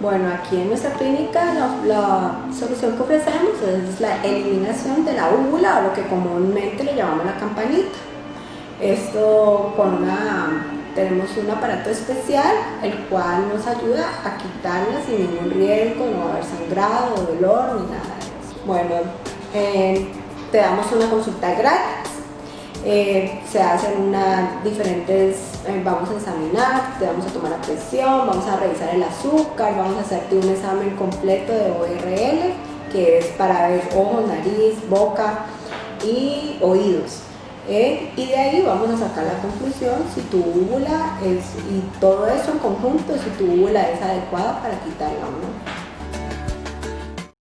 Bueno, aquí en nuestra clínica la solución que ofrecemos es la eliminación de la úvula, o lo que comúnmente le llamamos la campanita. Esto tenemos un aparato especial el cual nos ayuda a quitarla sin ningún riesgo, no va a haber sangrado, dolor ni nada de eso. Bueno, te damos una consulta gratis. Se hacen vamos a examinar, te vamos a tomar la presión, vamos a revisar el azúcar, vamos a hacerte un examen completo de ORL, que es para ver ojos, nariz, boca y oídos. Y de ahí vamos a sacar la conclusión si tu úvula y todo eso en conjunto, si tu úvula es adecuada para quitarla o no.